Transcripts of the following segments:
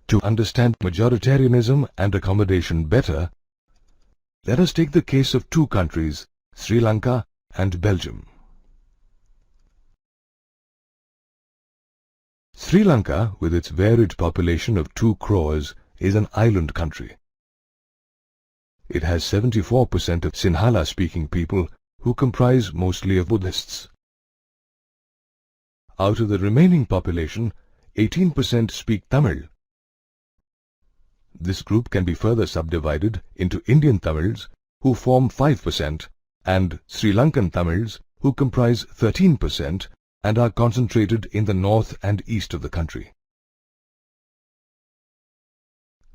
To understand majoritarianism and accommodation better, let us take the case of two countries, Sri Lanka and Belgium. Sri Lanka, with its varied population of 2 crores, is an island country. It has 74% of Sinhala-speaking people who comprise mostly of Buddhists. Out of the remaining population, 18% speak Tamil. This group can be further subdivided into Indian Tamils, who form 5%, and Sri Lankan Tamils, who comprise 13% and are concentrated in the north and east of the country.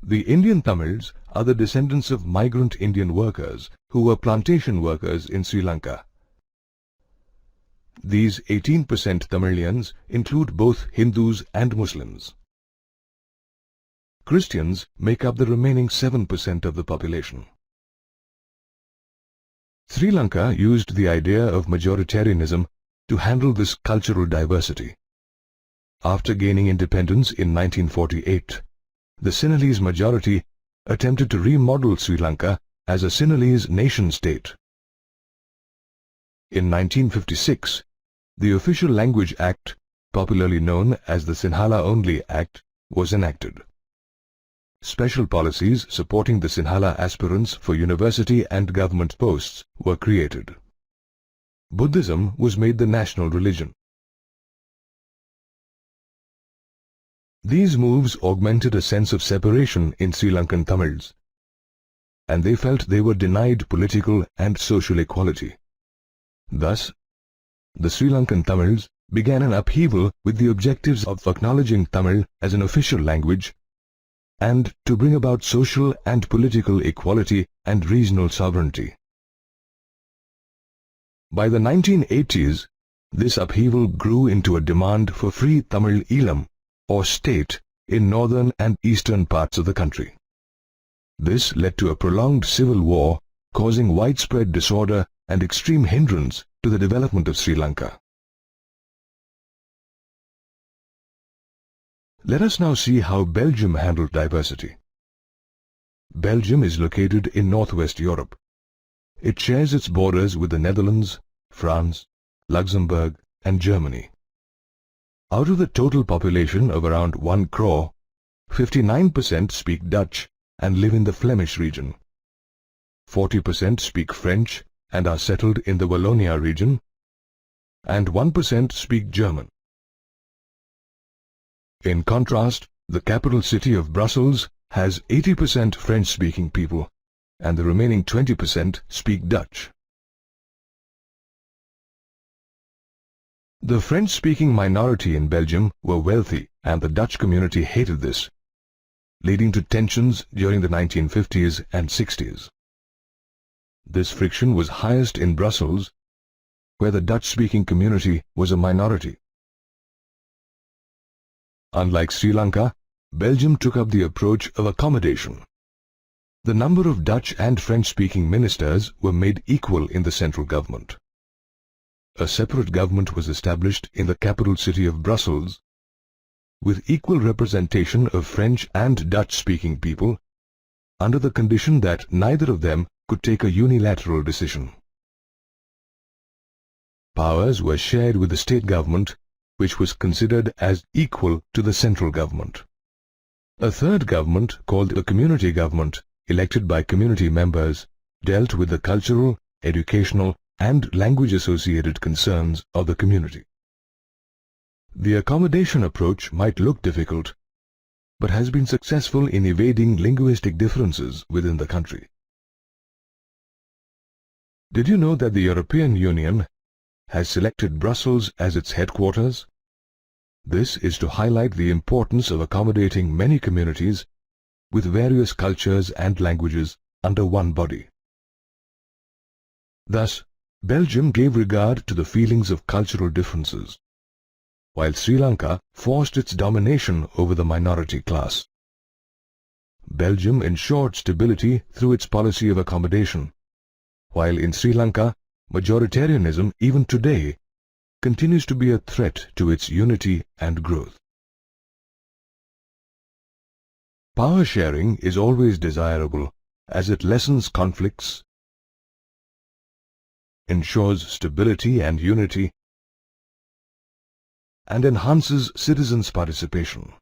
The Indian Tamils are the descendants of migrant Indian workers who were plantation workers in Sri Lanka. These 18% Tamilians include both Hindus and Muslims. Christians make up the remaining 7% of the population. Sri Lanka used the idea of majoritarianism to handle this cultural diversity. After gaining independence in 1948, the Sinhalese majority attempted to remodel Sri Lanka as a Sinhalese nation-state. In 1956, the Official Language Act, popularly known as the Sinhala Only Act, was enacted. Special policies supporting the Sinhala aspirants for university and government posts were created. Buddhism was made the national religion. These moves augmented a sense of separation in Sri Lankan Tamils, and they felt they were denied political and social equality. Thus, the Sri Lankan Tamils began an upheaval with the objectives of acknowledging Tamil as an official language and to bring about social and political equality and regional sovereignty. By the 1980s, this upheaval grew into a demand for free Tamil Eelam, or state, in northern and eastern parts of the country. This led to a prolonged civil war, causing widespread disorder and extreme hindrance to the development of Sri Lanka. Let us now see how Belgium handled diversity. Belgium is located in northwest Europe. It shares its borders with the Netherlands, France, Luxembourg, and Germany. Out of the total population of around 1 crore, 59% speak Dutch and live in the Flemish region. 40% speak French and are settled in the Wallonia region, and 1% speak German. In contrast, the capital city of Brussels has 80% French-speaking people, and the remaining 20% speak Dutch. The French-speaking minority in Belgium were wealthy, and the Dutch community hated this, leading to tensions during the 1950s and 60s. This friction was highest in Brussels, where the Dutch-speaking community was a minority. Unlike Sri Lanka, Belgium took up the approach of accommodation. The number of Dutch and French-speaking ministers were made equal in the central government. A separate government was established in the capital city of Brussels, with equal representation of French and Dutch-speaking people, under the condition that neither of them could take a unilateral decision. Powers were shared with the state government, which was considered as equal to the central government. A third government, called the community government, elected by community members, dealt with the cultural, educational, and language-associated concerns of the community. The accommodation approach might look difficult, but has been successful in evading linguistic differences within the country. Did you know that the European Union has selected Brussels as its headquarters? This is to highlight the importance of accommodating many communities with various cultures and languages under one body. Thus, Belgium gave regard to the feelings of cultural differences, while Sri Lanka forced its domination over the minority class. Belgium ensured stability through its policy of accommodation, while in Sri Lanka, majoritarianism, even today, continues to be a threat to its unity and growth. Power sharing is always desirable as it lessens conflicts, ensures stability and unity, and enhances citizens' participation.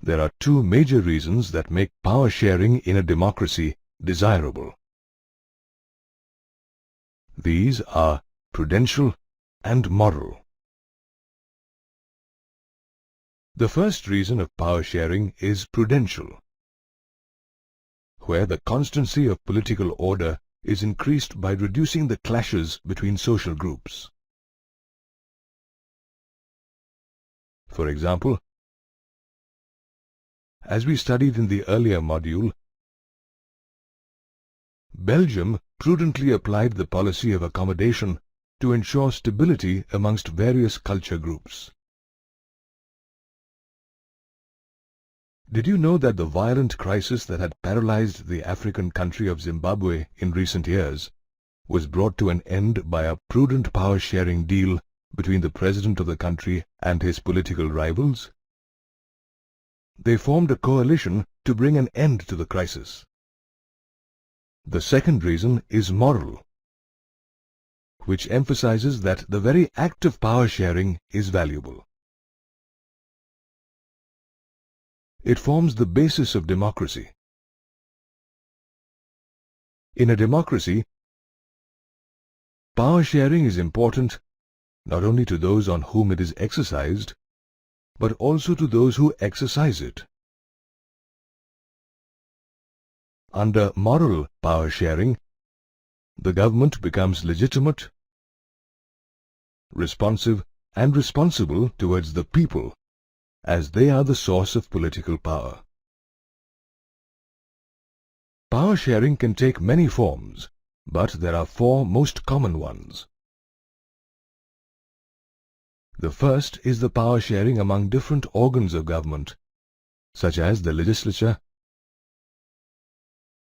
There are two major reasons that make power sharing in a democracy desirable. These are prudential and moral. The first reason of power sharing is prudential, where the constancy of political order is increased by reducing the clashes between social groups. For example, as we studied in the earlier module, Belgium prudently applied the policy of accommodation to ensure stability amongst various culture groups. Did you know that the violent crisis that had paralyzed the African country of Zimbabwe in recent years was brought to an end by a prudent power-sharing deal between the president of the country and his political rivals? They formed a coalition to bring an end to the crisis. The second reason is moral, which emphasizes that the very act of power sharing is valuable. It forms the basis of democracy. In a democracy, power sharing is important not only to those on whom it is exercised, but also to those who exercise it. Under moral power sharing, the government becomes legitimate, responsive, and responsible towards the people, as they are the source of political power. Power sharing can take many forms, but there are four most common ones. The first is the power sharing among different organs of government, such as the legislature,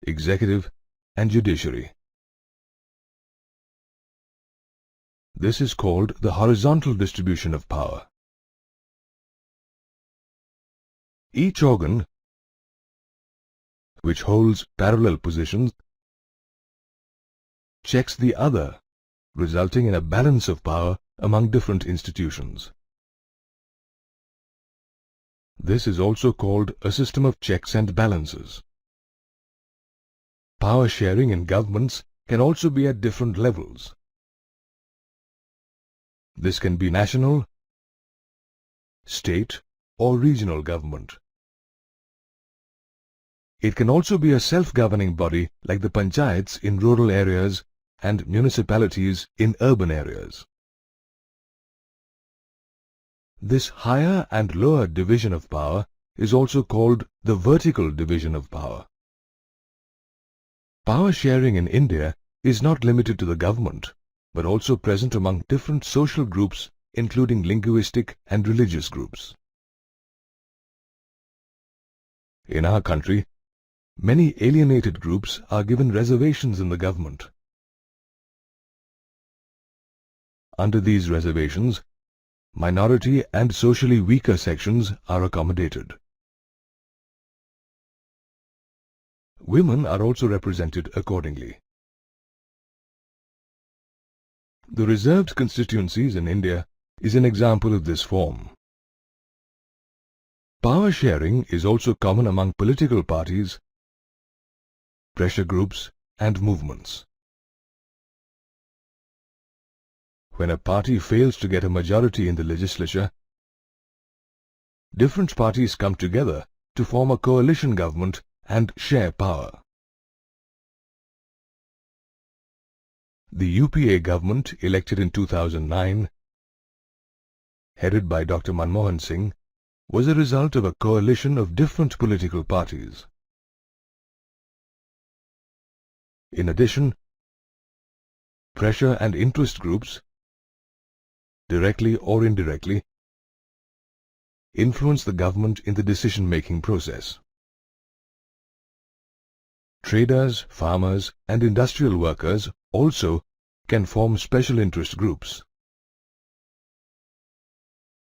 executive, and judiciary. This is called the horizontal distribution of power. Each organ, which holds parallel positions, checks the other, resulting in a balance of power among different institutions. This is also called a system of checks and balances. Power sharing in governments can also be at different levels. This can be national, state, or regional government. It can also be a self-governing body like the panchayats in rural areas and municipalities in urban areas. This higher and lower division of power is also called the vertical division of power. Power sharing in India is not limited to the government, but also present among different social groups, including linguistic and religious groups. In our country, many alienated groups are given reservations in the government. Under these reservations, minority and socially weaker sections are accommodated. Women are also represented accordingly. The reserved constituencies in India is an example of this form. Power sharing is also common among political parties, pressure groups, and movements. When a party fails to get a majority in the legislature, different parties come together to form a coalition government and share power. The UPA government, elected in 2009, headed by Dr. Manmohan Singh, was a result of a coalition of different political parties. In addition, pressure and interest groups, directly or indirectly, influence the government in the decision-making process. Traders, farmers, and industrial workers also can form special interest groups.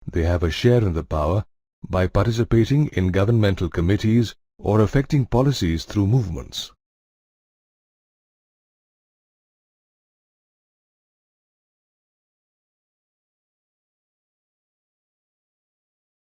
They have a share in the power by participating in governmental committees or affecting policies through movements.